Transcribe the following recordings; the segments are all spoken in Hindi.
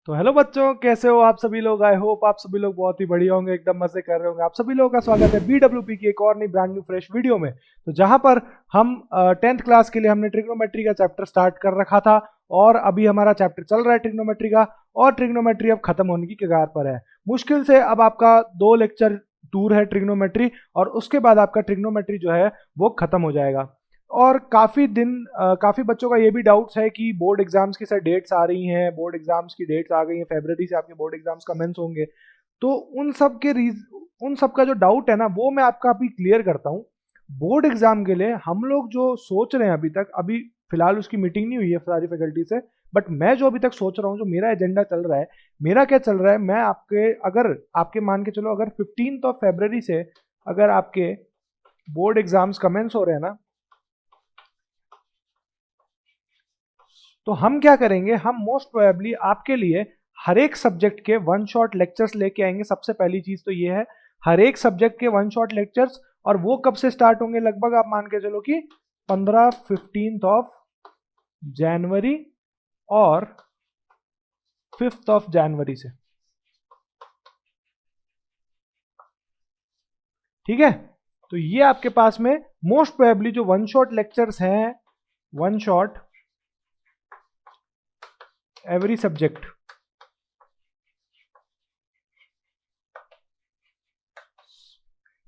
तो हेलो बच्चों, कैसे हो आप सभी लोग। आई होप आप सभी लोग बहुत ही बढ़िया होंगे, एकदम मजे कर रहे होंगे। आप सभी लोगों का स्वागत है BWP की एक और नई ब्रांड न्यू फ्रेश वीडियो में। तो जहां पर हम 10th क्लास के लिए हमने ट्रिग्नोमेट्री का चैप्टर स्टार्ट कर रखा था और अभी हमारा चैप्टर चल रहा है ट्रिग्नोमेट्री का। और ट्रिग्नोमेट्री अब खत्म होने की कगार पर है। मुश्किल से अब आपका 2 लेक्चर टूर है ट्रिग्नोमेट्री, और उसके बाद आपका ट्रिग्नोमेट्री जो है वो खत्म हो जाएगा। और काफ़ी बच्चों का ये भी डाउट्स है कि बोर्ड एग्जाम्स की सर डेट्स आ रही हैं, बोर्ड एग्जाम्स की डेट्स आ गई हैं, फरवरी से आपके बोर्ड एग्जाम्स कमेंस होंगे। तो उन सब का जो डाउट है ना, वो मैं आपका अभी क्लियर करता हूँ। बोर्ड एग्जाम के लिए हम लोग जो सोच रहे हैं अभी फिलहाल उसकी मीटिंग नहीं हुई है सारी फैकल्टी से। बट मैं जो अभी तक सोच रहा हूँ, जो मेरा एजेंडा चल रहा है, मेरा क्या चल रहा है, मैं आपके मान के चलो, अगर 15 फरवरी से अगर आपके बोर्ड एग्जाम्स कमेंस हो रहे हैं ना, तो हम क्या करेंगे, हम मोस्ट प्रोबेबली आपके लिए हर एक सब्जेक्ट के वन शॉट लेक्चर्स लेके आएंगे। सबसे पहली चीज तो ये है, हर एक सब्जेक्ट के वन शॉट लेक्चर्स। और वो कब से स्टार्ट होंगे, लगभग आप मान के चलो कि 15 15 ऑफ जनवरी और 5 ऑफ जनवरी से। ठीक है, तो ये आपके पास में मोस्ट प्रोबेबली जो वन शॉट लेक्चर्स हैं, वन शॉट एवरी सब्जेक्ट,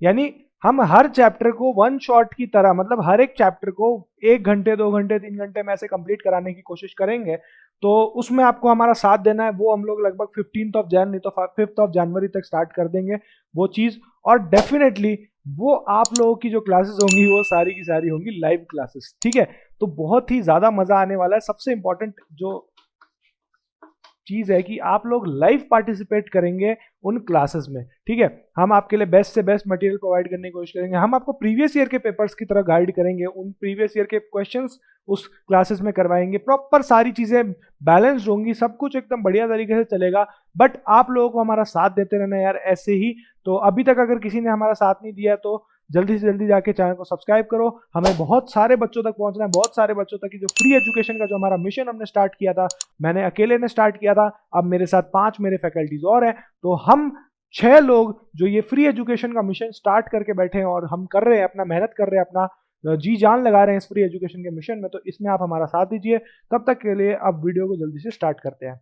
यानी हम हर चैप्टर को वन शॉट की तरह, मतलब हर एक चैप्टर को 1 घंटे 2 घंटे 3 घंटे में ऐसे कंप्लीट कराने की कोशिश करेंगे। तो उसमें आपको हमारा साथ देना है। वो हम लोग लगभग 15 ऑफ जैन नहीं तो 5 ऑफ जनवरी तक स्टार्ट कर देंगे वो चीज़। और डेफिनेटली वो आप लोगों की जो क्लासेस होंगी वो सारी की सारी होंगी लाइव क्लासेस। ठीक है, तो बहुत ही ज़्यादा मज़ा आने वाला है। सबसे इंपॉर्टेंट जो चीज है कि आप लोग लाइव पार्टिसिपेट करेंगे उन क्लासेस में। ठीक है, हम आपके लिए बेस्ट से बेस्ट मटेरियल प्रोवाइड करने की कोशिश करेंगे। हम आपको प्रीवियस ईयर के पेपर्स की तरह गाइड करेंगे, उन प्रीवियस ईयर के क्वेश्चंस उस क्लासेस में करवाएंगे। प्रॉपर सारी चीजें बैलेंस्ड होंगी, सब कुछ एकदम बढ़िया तरीके से चलेगा। बट आप लोगों को हमारा साथ देते रहना यार, ऐसे ही। तो अभी तक अगर किसी ने हमारा साथ नहीं दिया तो जल्दी से जल्दी जाके चैनल को सब्सक्राइब करो। हमें बहुत सारे बच्चों तक पहुंचना है, बहुत सारे बच्चों तक की जो फ्री एजुकेशन का जो हमारा मिशन हमने स्टार्ट किया था, मैंने अकेले ने स्टार्ट किया था। अब मेरे साथ 5 मेरे फैकल्टीज और हैं। तो हम 6 लोग जो ये फ्री एजुकेशन का मिशन स्टार्ट करके बैठे हैं, और हम कर रहे हैं, अपना मेहनत कर रहे हैं, अपना जी जान लगा रहे हैं इस फ्री एजुकेशन के मिशन में। तो इसमें आप हमारा साथ दीजिए। तब तक के लिए अब वीडियो को जल्दी से स्टार्ट करते हैं।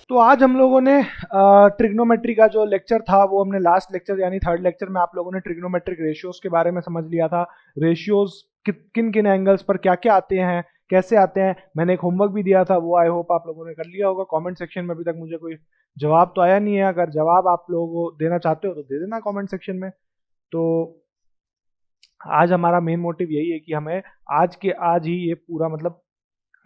तो आज हम लोगों ने ट्रिग्नोमेट्री का जो लेक्चर था, वो हमने लास्ट लेक्चर यानी थर्ड लेक्चर में आप लोगों ने ट्रिग्नोमेट्रिक रेशियोज के बारे में समझ लिया था। रेशियोज किन किन एंगल्स पर क्या क्या आते हैं, कैसे आते हैं। मैंने एक होमवर्क भी दिया था, वो आई होप आप लोगों ने कर लिया होगा। कमेंट सेक्शन में अभी तक मुझे कोई जवाब तो आया नहीं है। अगर जवाब आप लोगों को देना चाहते हो तो दे देना कॉमेंट सेक्शन में। तो आज हमारा मेन मोटिव यही है कि हमें आज ही ये पूरा, मतलब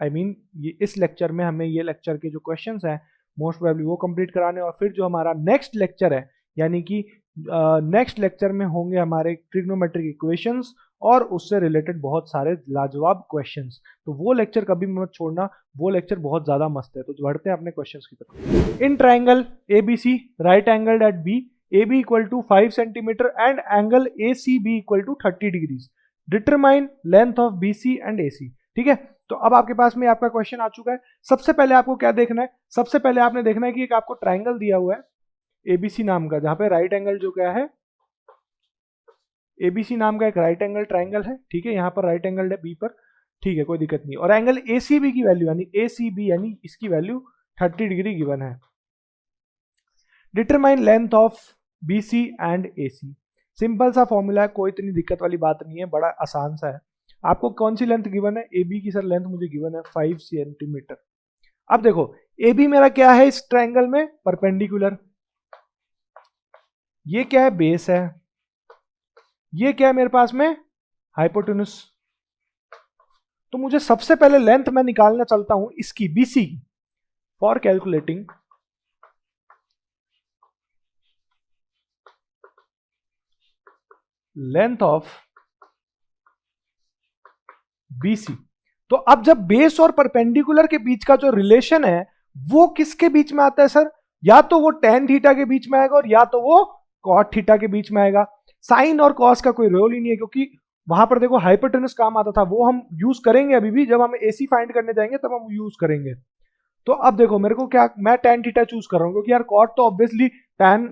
ये इस लेक्चर में हमें ये लेक्चर के जो क्वेश्चंस हैं मोस्ट प्रोबेबली वो कंप्लीट कराने। और फिर जो हमारा नेक्स्ट लेक्चर है, यानी कि नेक्स्ट लेक्चर में होंगे हमारे ट्रिग्नोमेट्रिक इक्वेशंस और उससे रिलेटेड बहुत सारे लाजवाब क्वेश्चंस। तो वो लेक्चर कभी मत छोड़ना, वो लेक्चर बहुत ज़्यादा मस्त है। तो बढ़ते हैं अपने क्वेश्चंस की तरफ। In triangle ABC right angled at B, AB equal to 5 centimetre and angle ACB equal to 30 degrees, determine length of BC and AC। ठीक है, तो अब आपके पास में आपका क्वेश्चन आ चुका है। सबसे पहले आपको क्या देखना है, सबसे पहले आपने देखना है कि एक आपको ट्राइंगल दिया हुआ है ABC नाम का, जहां पे राइट एंगल जो क्या है, ABC नाम का एक राइट एंगल ट्राइंगल है। ठीक है, यहाँ पर राइट एंगल है B पर। ठीक है, कोई दिक्कत नहीं। और एंगल ACB की वैल्यू यानी ACB यानी इसकी वैल्यू 30 डिग्री गिवन है। Determine length of BC and AC। Simple सा फॉर्मूला है, कोई इतनी दिक्कत वाली बात नहीं है, बड़ा आसान सा है। आपको कौन सी लेंथ गिवन है, AB की सर लेंथ मुझे गिवन है 5 सेंटीमीटर। अब देखो, AB मेरा क्या है इस ट्रायंगल में, परपेंडिकुलर। ये क्या है, बेस है। ये क्या है मेरे पास में, हाइपोटेन्यूस। तो मुझे सबसे पहले लेंथ मैं निकालना चलता हूं इसकी, BC की। For calculating length of BC, तो अब जब बेस और परपेंडिकुलर के बीच का जो रिलेशन है वो किसके बीच में आता है सर? या तो वो tan थीटा के बीच में आएगा और या तो वो cot थीटा के बीच में आएगा। साइन और कॉस का कोई रोल ही नहीं है, क्योंकि वहां पर देखो हाइपोटेनस काम आता था, वो हम यूज करेंगे अभी भी, जब हम AC फाइंड करने जाएंगे तब हम यूज करेंगे। तो अब देखो मेरे को क्या, मैं tan थीटा चूज कर रहा हूं क्योंकि यार cot तो ऑब्वियसली tan,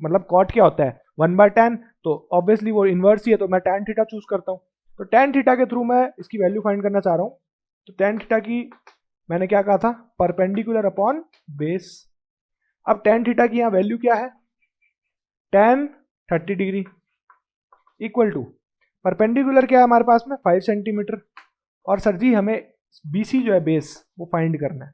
मतलब cot क्या होता है 1/tan, तो ऑब्वियसली वो इनवर्स ही है, तो मैं tan थीटा चूज करता हूं। तो tan थीटा के थ्रू मैं इसकी वैल्यू फाइंड करना चाह रहा हूं। तो tan थीटा की मैंने क्या कहा था, परपेंडिकुलर अपॉन बेस। अब tan थीटा की यहां वैल्यू क्या है, tan 30 degree equal to perpendicular क्या है हमारे पास में 5 सेंटीमीटर, और सर जी हमें BC जो है बेस वो फाइंड करना है।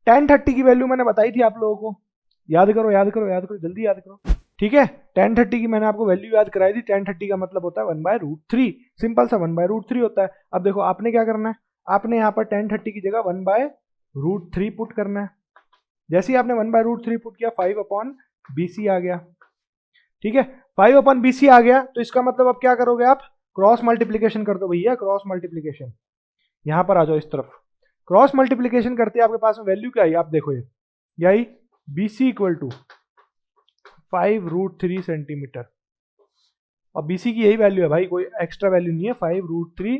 tan 30 की वैल्यू मैंने बताई थी आप लोगों को, याद करो याद करो याद करो, जल्दी याद करो, ठीक है। tan 30 की मैंने आपको वैल्यू याद कराई थी। tan 30 का मतलब होता है 1/√3, सिंपल सा 1/√3 होता है। अब देखो आपने क्या करना है, आपने यहाँ पर tan 30 की जगह 1/√3 पुट करना है। जैसे ही आपने 1/√3 पुट किया 5/BC आ गया, ठीक है। 5/BC आ गया, तो इसका मतलब अब क्या करोगे आप, क्रॉस मल्टीप्लीकेशन कर दो भैया, क्रॉस मल्टीप्लीकेशन। यहां पर आ जाओ इस तरफ, क्रॉस मल्टीप्लीकेशन करते आपके पास में वैल्यू क्या आई, आप देखो ये आई BC इक्वल टू 5√3 सेंटीमीटर, और BC की यही वैल्यू है भाई, कोई एक्स्ट्रा वैल्यू नहीं है, 5√3,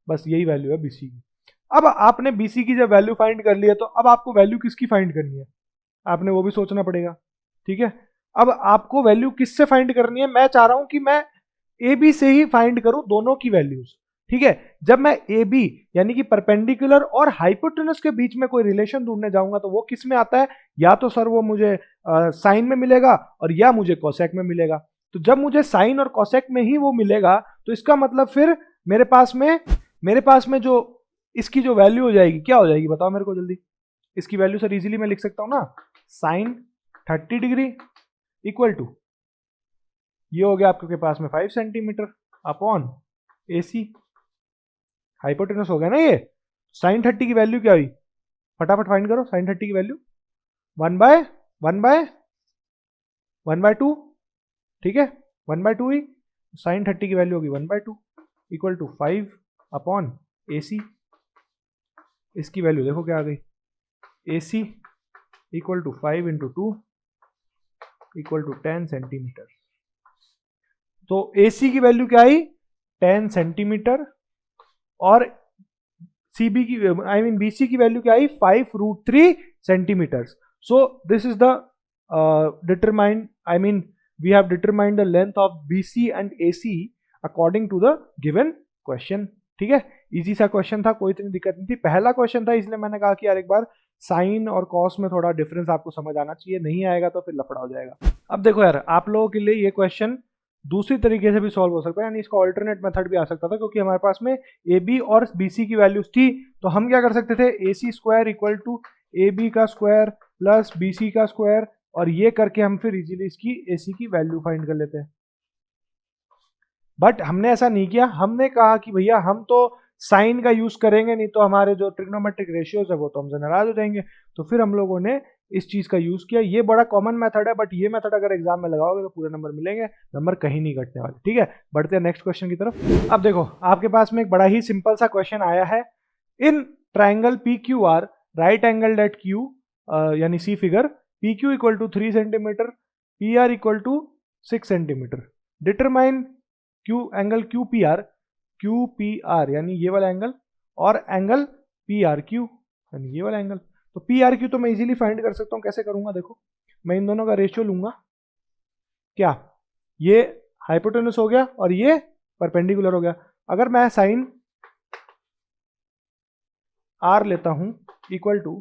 बस यही वैल्यू है BC की। अब आपने BC की जब वैल्यू फाइंड कर ली है, तो अब आपको वैल्यू किसकी फाइंड करनी है, आपने वो भी सोचना पड़ेगा, ठीक है। अब आपको वैल्यू किससे फाइंड करनी है, मैं चाह रहा हूं कि मैं AB से ही फाइंड करूं दोनों की वैल्यूज, ठीक है। जब मैं AB यानी कि परपेंडिकुलर और हाइपोटेनस के बीच में कोई रिलेशन ढूंढने जाऊंगा तो वो किस में आता है, या तो सर वो मुझे साइन में मिलेगा और या मुझे कोसेक में मिलेगा। तो जब मुझे साइन और कोसेक में ही वो मिलेगा, तो इसका मतलब फिर मेरे पास में जो इसकी जो वैल्यू हो जाएगी, क्या हो जाएगी बताओ मेरे को जल्दी। इसकी वैल्यू सर इजीली मैं लिख सकता हूं ना, साइन 30 डिग्री इक्वल टू, ये हो गया आपके पास में 5 सेंटीमीटर अपॉन AC, हाइपोटेनस हो गया ना ये। साइन 30 की वैल्यू क्या हुई, फटाफट फाइंड करो, साइन 30 की वैल्यू 1/2, ठीक है, 1/2 ही, साइन 30 की वैल्यू होगी 1/2 इक्वल टू 5/AC। इसकी वैल्यू देखो क्या आ गई, AC equal to 5 × 2 equal to 10 centimetre. तो AC की वैल्यू क्या आई 10 सेंटीमीटर, और CB की BC की वैल्यू क्या आई 5√3 centimetre. So this is the determined, we have determined the length of BC and AC according to the given question, ठीक है। इजी सा क्वेश्चन था, कोई इतनी दिक्कत नहीं थी, पहला क्वेश्चन था, इसलिए मैंने कहा कि यार एक बार साइन और कॉस में थोड़ा डिफरेंस आपको समझ आना चाहिए, नहीं आएगा तो फिर लफड़ा हो जाएगा। अब देखो यार आप लोगों के लिए ये क्वेश्चन दूसरी तरीके से भी सॉल्व हो सकता है, यानी इसका ऑल्टरनेट मेथड भी आ सकता था, क्योंकि हमारे पास में AB और BC की वैल्यूज थी, तो हम क्या कर सकते थे, AC square equal to AB का स्क्वायर प्लस BC का स्क्वायर, और ये करके हम फिर इजीली इसकी AC की वैल्यू फाइंड कर लेते हैं। बट हमने ऐसा नहीं किया, हमने कहा कि भैया हम तो साइन का यूज करेंगे, नहीं तो हमारे जो ट्रिग्नोमेट्रिक रेशियोज है वो तो हमसे नाराज हो जाएंगे। तो फिर हम लोगों ने इस चीज का यूज किया, ये बड़ा कॉमन मेथड है, बट ये मेथड अगर एग्जाम में लगाओगे तो पूरे नंबर मिलेंगे, नंबर कहीं नहीं घटने वाले, ठीक है। बढ़ते हैं नेक्स्ट क्वेश्चन की तरफ। अब देखो आपके पास में एक बड़ा ही सिंपल सा क्वेश्चन आया है, in triangle PQR right angle at Q, यानी see figure, PQ equal to 3 centimetre, PR equal to 6 centimetre, determine angle QPR यानी ये वाला एंगल, और एंगल PRQ यानी ये वाला एंगल। तो PRQ तो मैं इजीली फाइंड कर सकता हूं, कैसे करूंगा देखो, मैं इन दोनों का रेशियो लूंगा, क्या ये हाइपोटेनस हो गया और ये परपेंडिकुलर हो गया। अगर मैं साइन R लेता हूं equal to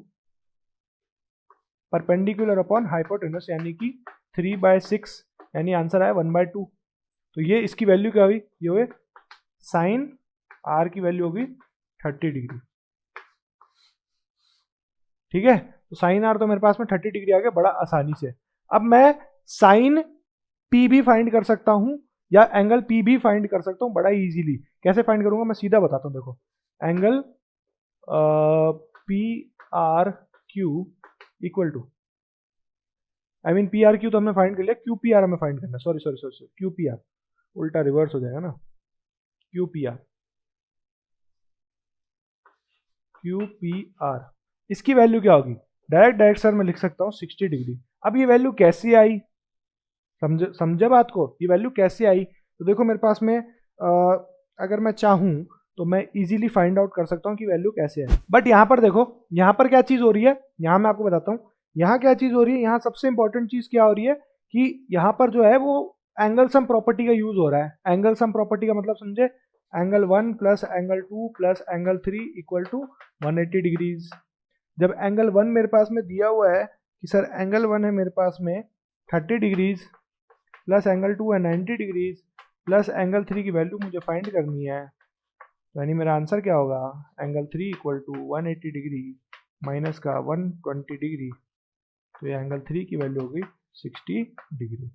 perpendicular upon hypotenuse, यानी कि 3/6, यानी आंसर आया 1/2। तो ये इसकी वैल्यू क्या हुई, ये हुए साइन R की वैल्यू होगी 30 डिग्री, ठीक है। तो साइन R तो मेरे पास में 30 डिग्री आ गया बड़ा आसानी से। अब मैं साइन P भी फाइंड कर सकता हूं, या एंगल P भी फाइंड कर सकता हूं बड़ा इजीली। कैसे फाइंड करूंगा मैं सीधा बताता हूं, देखो angle PRQ equal to, PRQ तो हमने फाइंड कर लिया, QPR हमें फाइंड करना, सॉरी QPR, उल्टा रिवर्स हो जाएगा ना, QPR QPR, इसकी वैल्यू क्या होगी? डायरेक्ट सर मैं लिख सकता हूँ 60 डिग्री। अब ये वैल्यू कैसे आई, समझे बात को? ये वैल्यू कैसे आई? तो देखो मेरे पास में अगर मैं चाहूँ तो मैं इजीली फाइंड आउट कर सकता हूँ कि वैल्यू कैसे है। बट यहाँ पर देखो, यहाँ पर क्या चीज़ हो रही है, यहाँ मैं आपको बताता हूँ यहाँ क्या चीज़ हो रही है। यहाँ सबसे इंपॉर्टेंट चीज़ क्या हो रही है कि यहाँ पर जो है वो एंगल सम प्रॉपर्टी का यूज हो रहा है। एंगल सम प्रॉपर्टी का मतलब समझे, angle 1 plus angle 2 plus angle 3 equal to 180 degrees. जब एंगल 1 मेरे पास में दिया हुआ है कि सर एंगल 1 है मेरे पास में 30 डिग्रीज प्लस एंगल 2 है 90 डिग्रीज प्लस एंगल 3 की वैल्यू मुझे फाइंड करनी है, यानी मेरा आंसर क्या होगा? Angle 3 equal to 180 degree minus का 120 डिग्री, तो ये एंगल 3 की वैल्यू होगी 60 डिग्री।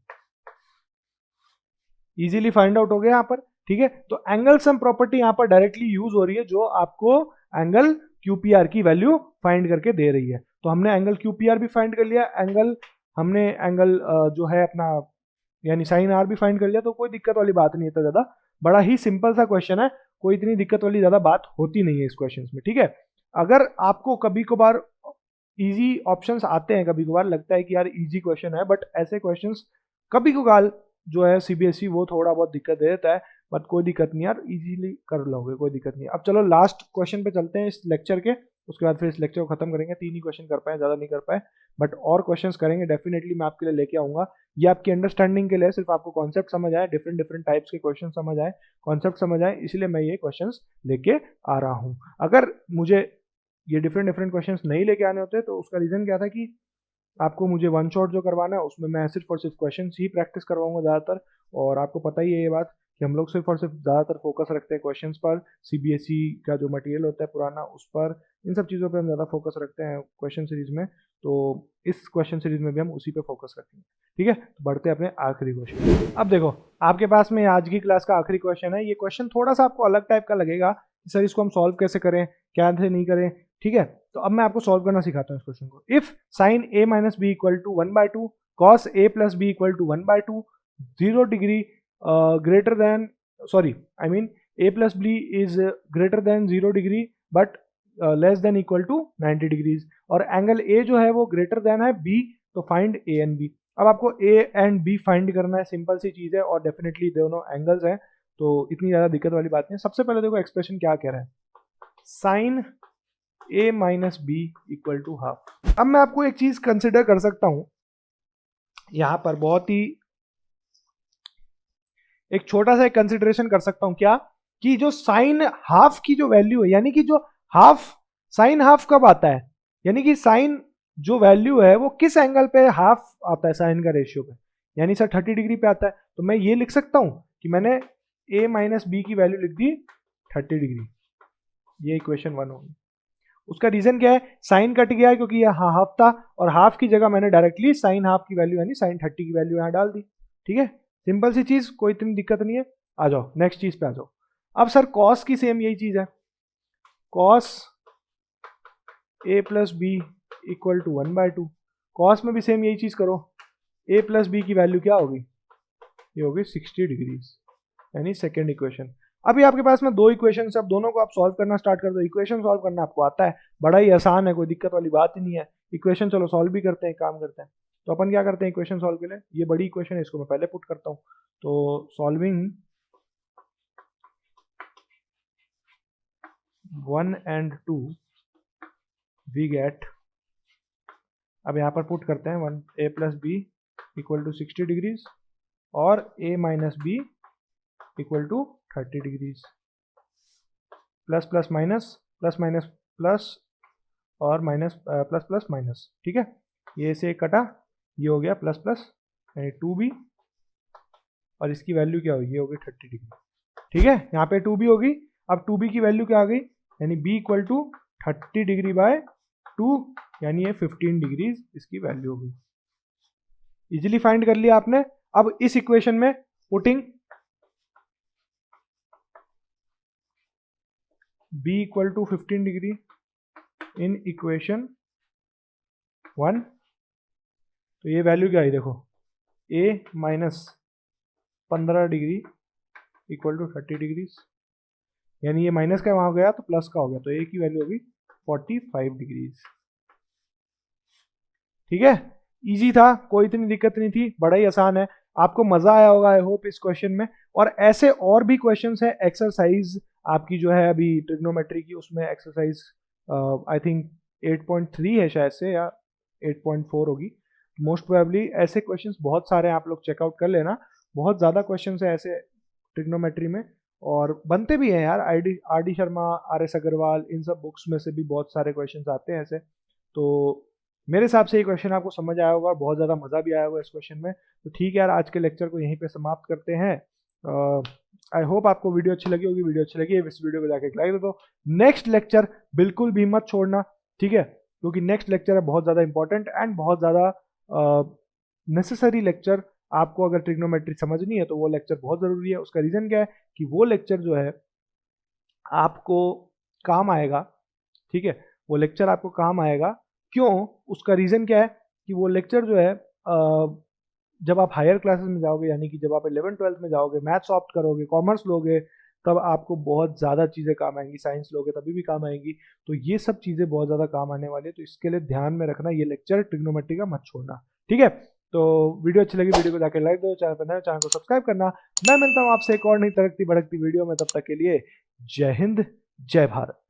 इजीली फाइंड आउट हो गया यहाँ पर, ठीक है। तो एंगल सम प्रॉपर्टी यहाँ पर डायरेक्टली यूज हो रही है, जो आपको एंगल QPR की वैल्यू फाइंड करके दे रही है। तो हमने एंगल QPR भी फाइंड कर लिया, हमने एंगल जो है अपना यानी साइन R भी फाइंड कर लिया, तो कोई दिक्कत वाली बात नहीं है। तो ज़्यादा बड़ा ही सिंपल सा क्वेश्चन है, कोई इतनी दिक्कत वाली ज़्यादा बात होती नहीं है इस क्वेश्चन में, ठीक है। अगर आपको कभी कभार इजी ऑप्शंस आते हैं, कभी कभार लगता है कि यार इजी क्वेश्चन है, बट ऐसे क्वेश्चंस कभी कभार जो है CBSE वो थोड़ा बहुत दिक्कत दे देता है, बट कोई दिक्कत नहीं यार, इजीली कर लोगे, कोई दिक्कत नहीं। अब चलो लास्ट क्वेश्चन पे चलते हैं इस लेक्चर के, उसके बाद फिर इस लेक्चर को खत्म करेंगे। 3 ही क्वेश्चन कर पाए, ज़्यादा नहीं कर पाए, बट और क्वेश्चंस करेंगे डेफिनेटली, मैं आपके लिए लेके आऊँगा। ये आपकी अंडरस्टैंडिंग के लिए, सिर्फ आपको कॉन्सेप्ट समझ आए, डिफरेंट टाइप्स के क्वेश्चन समझ आए, कॉन्सेप्ट समझ आए, इसलिए मैं ये क्वेश्चंस लेके आ रहा हूँ। अगर मुझे ये डिफरेंट क्वेश्चंस नहीं लेके आने होते तो उसका रीज़न क्या था कि आपको मुझे वन शॉट जो करवाना है उसमें मैं सिर्फ और सिर्फ क्वेश्चंस ही प्रैक्टिस करवाऊंगा ज़्यादातर, और आपको पता ही है ये बात कि हम लोग सिर्फ और सिर्फ ज़्यादातर फोकस रखते हैं क्वेश्चंस पर। CBSE का जो मटेरियल होता है पुराना, उस पर, इन सब चीज़ों पे हम ज़्यादा फोकस रखते हैं क्वेश्चन सीरीज में, तो इस क्वेश्चन सीरीज में भी हम उसी पे फोकस रखेंगे, ठीक है। तो बढ़ते हैं अपने आखिरी क्वेश्चन। अब देखो आपके पास में आज की क्लास का आखिरी क्वेश्चन है। ये क्वेश्चन थोड़ा सा आपको अलग टाइप का लगेगा कि सर इसको हम सॉल्व कैसे करें, क्या से नहीं करें, ठीक है। तो अब मैं आपको सॉल्व करना सिखाता हूँ इस क्वेश्चन को। If sine A minus B equal to 1/2 cos A plus B equal to 1/2 0 degree greater than A plus B is greater than 0 degree but less than equal to 90 degrees, और एंगल A जो है वो ग्रेटर देन है B, तो फाइंड A एंड B। अब आपको A एंड B फाइंड करना है, सिंपल सी चीज़ है, और डेफिनेटली दोनों एंगल्स हैं, तो इतनी ज़्यादा दिक्कत वाली बात नहीं है। सबसे पहले देखो एक्सप्रेशन क्या कह रहा है, sine A minus B equal to half. अब मैं आपको एक चीज कंसिडर कर सकता हूं यहां पर, बहुत ही एक छोटा सा एक कंसिडरेशन कर सकता हूं, क्या कि जो साइन हाफ की जो वैल्यू है, यानी कि जो हाफ, साइन हाफ कब आता है, यानी कि साइन जो वैल्यू है वो किस एंगल पे हाफ आता है साइन का रेशियो पे, यानी सर 30 डिग्री पे आता है। तो मैं ये लिख सकता हूं कि मैंने A माइनस बी की वैल्यू लिख दी 30 डिग्री, ये इक्वेशन 1 होगी। उसका रीजन क्या है, साइन कट गया है क्योंकि ये हाफ था, और हाफ की जगह मैंने डायरेक्टली साइन हाफ की वैल्यू यानी साइन 30 की वैल्यू यहाँ डाल दी, ठीक है। सिंपल सी चीज, कोई इतनी दिक्कत नहीं है। आ जाओ नेक्स्ट चीज पे आ जाओ। अब सर कॉस की सेम यही चीज है, cos A plus B equal to 1/2, cos में भी सेम यही चीज करो। A प्लस बी की वैल्यू क्या होगी, ये होगी 60 डिग्रीज, यानी सेकेंड इक्वेशन। अभी आपके पास में 2 इक्वेशन, अब दोनों को आप सॉल्व करना स्टार्ट कर दो। इक्वेशन सॉल्व करना आपको आता है, बड़ा ही आसान है, कोई दिक्कत वाली बात ही नहीं है। इक्वेशन चलो सॉल्व भी करते हैं, काम करते हैं। तो अपन क्या करते हैं इक्वेशन सॉल्व के लिए, ये बड़ी इक्वेशन है, इसको मैं पहले पुट करता हूँ। तो सॉल्विंग 1 and 2 वी गेट, अब यहाँ पर पुट करते हैं 1 A plus B equal to 60 degrees और A minus B equal to 30 degrees, plus plus minus plus और माइनस प्लस प्लस माइनस, ठीक है। ये से कटा, ये हो गया प्लस प्लस यानी 2B, और इसकी वैल्यू क्या होगी, ये होगी 30 डिग्री, ठीक है। यहाँ पे 2B होगी। अब 2B की वैल्यू क्या आ गई, यानी B equal to 30 degree by 2, यानी ये 15 डिग्रीज इसकी वैल्यू होगी। इजीली फाइंड कर लिया आपने। अब इस इक्वेशन में putting B equal to 15 degree in equation 1, तो ये वैल्यू क्या आई देखो, A minus 15 degree equal to 30 degrees, यानी ये माइनस का वहां गया तो प्लस का हो गया, तो A की वैल्यू होगी 45 डिग्रीज। ठीक है, इजी था, कोई इतनी दिक्कत नहीं थी, बड़ा ही आसान है। आपको मजा आया होगा आई होप इस क्वेश्चन में। और ऐसे और भी क्वेश्चंस है, एक्सरसाइज आपकी जो है अभी ट्रिग्नोमेट्री की, उसमें एक्सरसाइज आई थिंक 8.3 है शायद से, या 8.4 होगी मोस्ट प्रोबेबली। ऐसे क्वेश्चंस बहुत सारे हैं, आप लोग चेकआउट कर लेना, बहुत ज़्यादा क्वेश्चंस है ऐसे ट्रिग्नोमेट्री में, और बनते भी हैं यार। R D Sharma, R S Agarwal, इन सब बुक्स में से भी बहुत सारे क्वेश्चंस आते हैं ऐसे। तो मेरे हिसाब से ये क्वेश्चन आपको समझ आया होगा, बहुत ज़्यादा मज़ा भी आया होगा इस क्वेश्चन में। तो ठीक है यार, आज के लेक्चर को यहीं पे समाप्त करते हैं। आई होप आपको वीडियो अच्छी लगी होगी। वीडियो अच्छी लगी है इस वीडियो को जाके एक लाइक दे दो। नेक्स्ट लेक्चर बिल्कुल भी मत छोड़ना, ठीक है, क्योंकि नेक्स्ट लेक्चर है बहुत ज़्यादा इंपॉर्टेंट एंड बहुत ज़्यादा नेसेसरी लेक्चर। आपको अगर ट्रिग्नोमेट्री समझनी है तो वो लेक्चर बहुत ज़रूरी है। उसका रीज़न क्या है कि वो लेक्चर जो है आपको काम आएगा, ठीक है, वो लेक्चर आपको काम आएगा। क्यों? उसका रीज़न क्या है कि वो लेक्चर जो है जब आप हायर क्लासेस में जाओगे, यानी कि जब आप 11th-12th में जाओगे, मैथ्स ऑप्ट करोगे, कॉमर्स लोगे, तब आपको बहुत ज़्यादा चीज़ें काम आएंगी। साइंस लोगे तभी भी काम आएंगी। तो ये सब चीज़ें बहुत ज़्यादा काम आने वाली है, तो इसके लिए ध्यान में रखना, ये लेक्चर ट्रिग्नोमेट्री का मत छोड़ना, ठीक है। तो वीडियो अच्छी लगी, वीडियो को जाकर लाइक दो, चैनल पर नए चैनल को सब्सक्राइब करना। मैं मिलता हूँ आपसे एक और नई तड़कती भड़कती वीडियो में, तब तक के लिए जय हिंद, जय भारत।